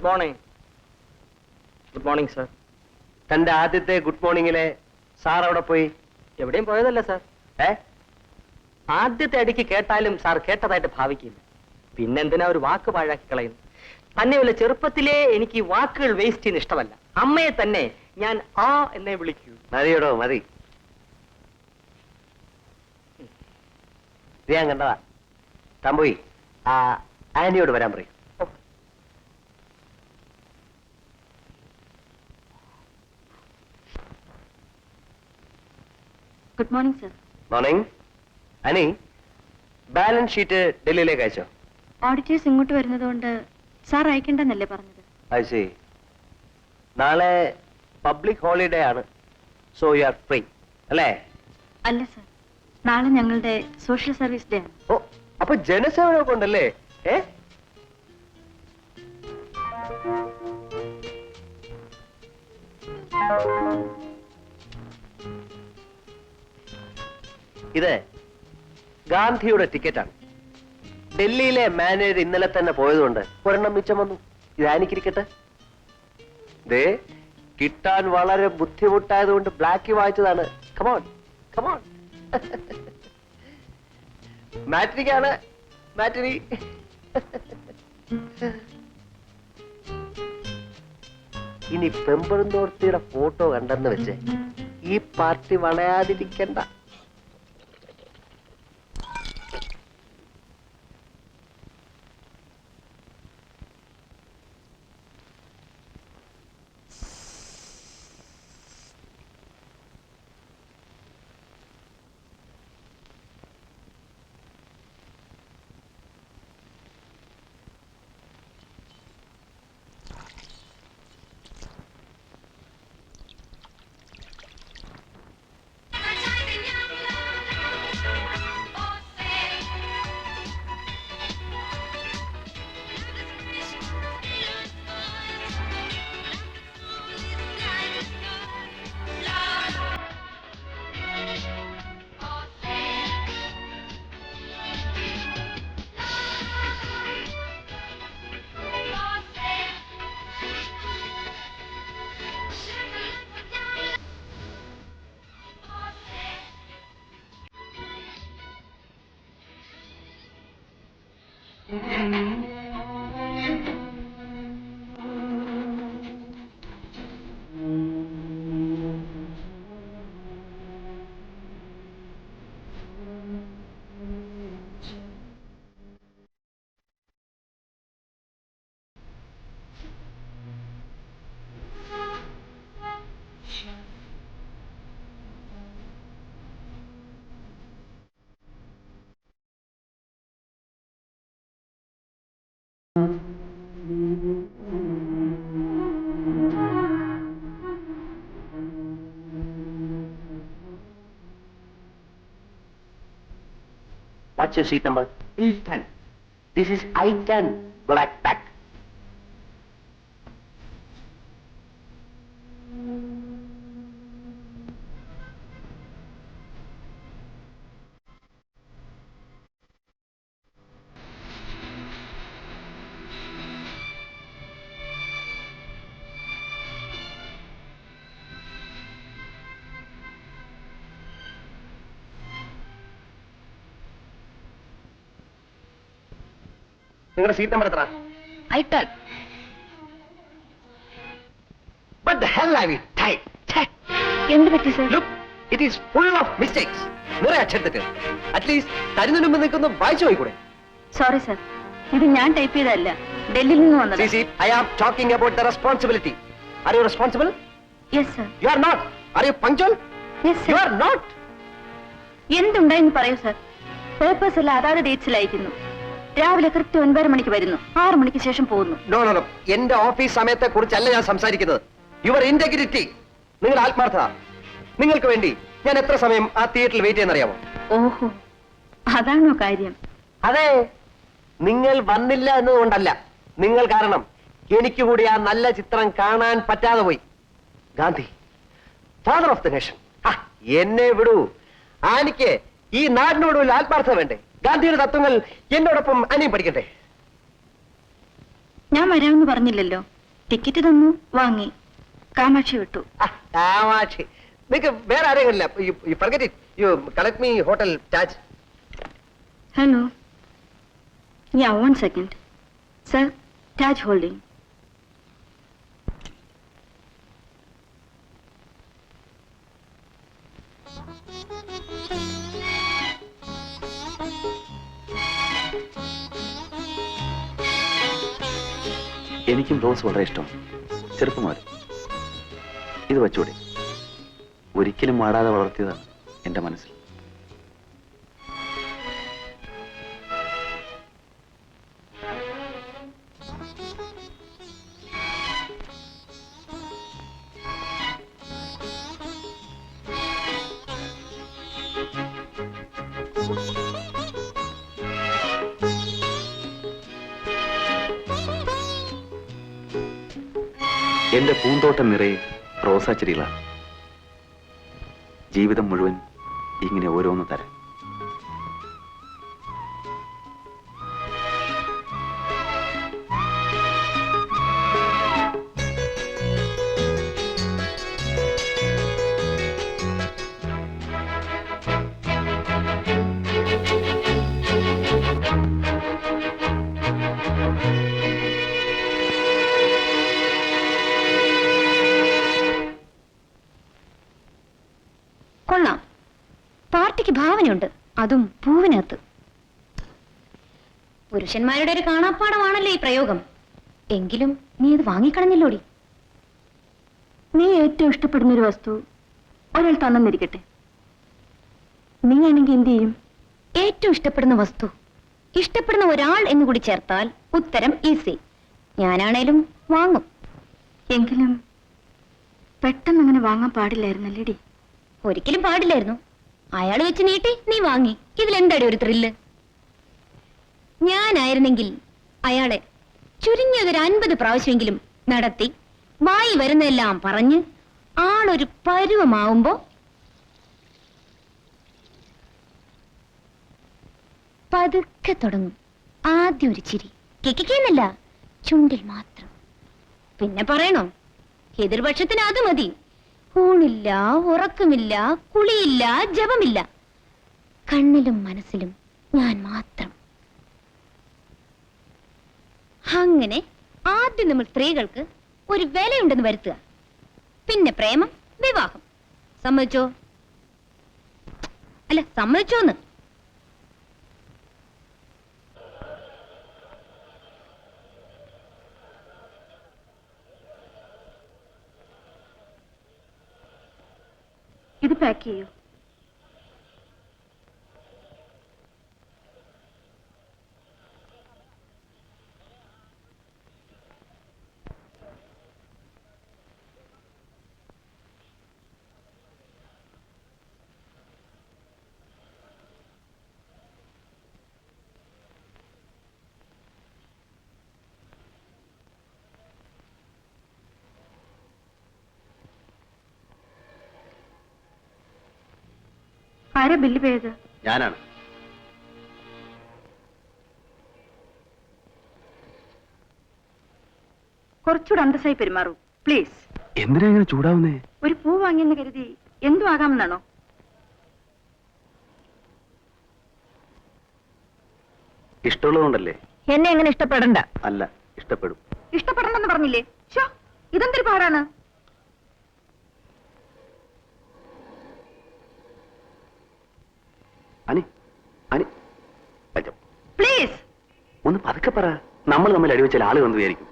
Morning. Good morning sir. തന്റെ ആദ്യത്തെ good മോർണിംഗിലെ sir അവിടെ പോയി? എവിടെയും പോയതല്ല സാർ. ആദ്യത്തെ അടിക്ക് കേട്ടാലും സാർ കേട്ടതായിട്ട് ഭാവിക്കില്ല. പിന്നെന്തിനാ ഒരു വാക്ക് പാഴാക്കി കളയുന്നു? തന്നെയുള്ള ചെറുപ്പത്തിലേ എനിക്ക് വാക്കുകൾ വേസ്റ്റ് ചെയ്യുന്ന ഇഷ്ടമല്ല. അമ്മയെ തന്നെ ഞാൻ ആ എന്നെ വിളിക്കൂ. മതിയോടോ, മതി. ഞാൻ കണ്ടതാ. താൻ പോയി ആ ആന്റിയോട് വരാൻ പറയും. Good morning sir. മോർണിംഗ്. അനി, ബാലൻസ് ഷീറ്റ് ഡൽഹിയിലേക്ക് അയച്ചോ? ഓഡിറ്റേഴ്സ് ഇങ്ങോട്ട് വരുന്നതുകൊണ്ട് സാർ അയക്കണ്ടെന്നല്ലേ പറഞ്ഞത്? അയച്ചേ. നാളെ പബ്ലിക് ഹോളിഡേ ആണ്. സോ യു ആർ ഫ്രീ അല്ലേ? അല്ല സർ, നാളെ ഞങ്ങളുടെ സോഷ്യൽ സർവീസ് ഡേ ആണ്. ഓ, അപ്പൊ ജനസേവനമൊക്കെ ഉണ്ടല്ലേ? ഇത് ഗാന്ധിയുടെ ടിക്കറ്റാണ്. ഡൽഹിയിലെ മാനേജർ ഇന്നലെ തന്നെ പോയതുകൊണ്ട് ഒരെണ്ണം മിച്ചം വന്നു. ഇതാനിക്കിരിക്കട്ടെ. ദേ, കിട്ടാൻ വളരെ ബുദ്ധിമുട്ടായതുകൊണ്ട് ബ്ലാക്ക് വായിച്ചതാണ്. Come on come on. മാറ്റിനിക്കാണ്, മാറ്റിനി. ഇനി പെമ്പറന്തോർത്തിയുടെ ഫോട്ടോ കണ്ടെന്ന് വെച്ച് ഈ പാർട്ടി വളയാതിരിക്കണ്ട. What's your seat number? E10. This is I-10, black pack. നിങ്ങളുടെ സീറ്റ് നമ്പർ എത്ര? I-10. What the hell have you typed? എന്ത് പറ്റി sir? Look, it is full of mistakes. നിറയെ അക്ഷരത്തെറ്റ്. അറ്റ്ലീസ്റ്റ് തരുന്നതിന് മുമ്പ് നിൽക്കുന്ന വായിച്ചു പോയിക്കൂടെ? സോറി സർ, ഇത് ഞാൻ ടൈപ്പ് ചെയ്തതല്ല, ഡൽഹിയിൽ നിന്ന് വന്നത്. See, I am talking about the responsibility. Are you responsible? Yes sir. You are not. Are you punctual? Yes You sir. are not. എന്തുണ്ടായെന്ന് പറയൂ സർ. പേപ്പേഴ്സ് എല്ലാം അതാത് ഡേറ്റ്സിൽ അയക്കുന്നു. രാവിലെ കൃത്യം 9 മണിക്ക് വരുന്നു, 6 മണിക്ക് ശേഷം പോകുന്നു. No, no, no. എന്റെ ഓഫീസ് സമയത്തെ കുറിച്ചല്ല ഞാൻ സംസാരിക്കുന്നത്. യുവർ ഇന്റഗ്രിറ്റി, നിങ്ങളുടെ ആത്മാർത്ഥത. നിങ്ങൾക്ക് വേണ്ടി ഞാൻ എത്ര സമയം ആ തിയേറ്ററിൽ വെയിറ്റ് ചെയ്യുന്നറിയാമോ? ഓഹോ, അതാണോ കാര്യം? അതെ, നിങ്ങൾ വന്നില്ല എന്നതുകൊണ്ടല്ല, നിങ്ങൾ കാരണം എനിക്ക് കൂടി ആ നല്ല ചിത്രം കാണാൻ പറ്റാതെ പോയി. Gandhi, father of the nation. എന്നെ വിടൂ. ആനിക്ക് ഈ നാടിനോട് ഒരു ആത്മാർത്ഥത വേണ്ടേ? ഗാന്ധിയുടെ തത്വങ്ങൾ എന്നോടൊപ്പം അനിയും പഠിക്കട്ടെ. ഞാൻ വരാമെന്ന് പറഞ്ഞില്ലല്ലോ. ടിക്കറ്റ് തന്നു, വാങ്ങി, കാമാക്ഷി വിട്ടു. കാമാക്ഷി, നിനക്ക് വേറെ ആരെങ്കിലും you collect me hotel Taj. Hello, yeah 1 second. Sir, Taj holding. എനിക്കും റോസ് വളരെ ഇഷ്ടമാണ്. ചെറുപ്പമാര് ഇത് വെച്ചൂടെ? ഒരിക്കലും മാടാതെ വളർത്തിയതാണ് എന്റെ മനസ്സിൽ. എന്റെ പൂന്തോട്ടം നിറയെ റോസാച്ചെടികളാണ്. ജീവിതം മുഴുവൻ ഇങ്ങനെ ഓരോന്ന് തരാം. കൊള്ളാം. പാർട്ടിക്ക് ഭാവനയുണ്ട്, അതും പൂവിനകത്ത്. പുരുഷന്മാരുടെ ഒരു കാണാപ്പാടമാണല്ലോ ഈ പ്രയോഗം. എങ്കിലും നീ ഇത് വാങ്ങിക്കളഞ്ഞല്ലോടി. നീ ഏറ്റവും ഇഷ്ടപ്പെടുന്ന ഒരു വസ്തു ഒരാൾ തന്നിരിക്കട്ടെ, നീ ആണെങ്കിൽ എന്ത് ചെയ്യും? ഏറ്റവും ഇഷ്ടപ്പെടുന്ന വസ്തു, ഇഷ്ടപ്പെടുന്ന ഒരാൾ എന്ന് കൂടി ചേർത്താൽ ഉത്തരം ഈസി. ഞാനാണേലും വാങ്ങും. എങ്കിലും പെട്ടെന്ന് അങ്ങനെ വാങ്ങാൻ പാടില്ലായിരുന്നല്ലേടി? ഒരിക്കലും പാടില്ലായിരുന്നു. അയാൾ വെച്ച് നീട്ടി, നീ വാങ്ങി. ഇതിലെന്താടി ഒരു ത്രില്ല്? ഞാനായിരുന്നെങ്കിൽ അയാളെ ചുരുങ്ങിയതൊരു 50 പ്രാവശ്യമെങ്കിലും നടത്തി വായി വരുന്നതെല്ലാം പറഞ്ഞ് ആളൊരു പരുവമാവുമ്പോ പതുക്കെ തുടങ്ങും. ആദ്യം ഒരു ചിരി, കിക്കിക്കെന്നല്ല, ചുണ്ടിൽ മാത്രം. പിന്നെ പറയണോ, എതിർപക്ഷത്തിന് അത് മതി. ഊണില്ല, ഉറക്കമില്ല, കുളിയില്ല, ജപമില്ല, കണ്ണിലും മനസ്സിലും ഞാൻ മാത്രം. അങ്ങനെ ആദ്യം നമ്മൾ സ്ത്രീകൾക്ക് ഒരു വിലയുണ്ടെന്ന് വരുത്തുക. പിന്നെ പ്രേമം, വിവാഹം. സമ്മതിച്ചോ? അല്ല, സമ്മതിച്ചോന്ന്? ഇത് പാക്ക് ചെയ്യൂ. ആരാ ബില്ല് പേ ചെയ്ത്? ഞാനാണ്. കുറച്ചുകൂടെ അന്തസ്സായി പെരുമാറൂ പ്ലീസ്. എന്തിനാ ഇങ്ങനെ ചൂടാവുന്നേ? ഒരു പൂ വാങ്ങിയെന്ന് കരുതി എന്തും ആകാമെന്നാണോ? ഇഷ്ടമുള്ളതുകൊണ്ടല്ലേ? എന്നെ എങ്ങനെ ഇഷ്ടപ്പെടണ്ട? അല്ല, ഇഷ്ടപ്പെടും. ഇഷ്ടപ്പെടണ്ടെന്ന് പറഞ്ഞില്ലേ? ഇതെന്തൊരു പാടാണ്. അനി അനി പ്ലീസ് ഒന്ന് പതുക്കെ പറ. നമ്മൾ തമ്മിൽ അടിവെച്ചാൽ ആള് വന്ന് വിചാരിക്കും.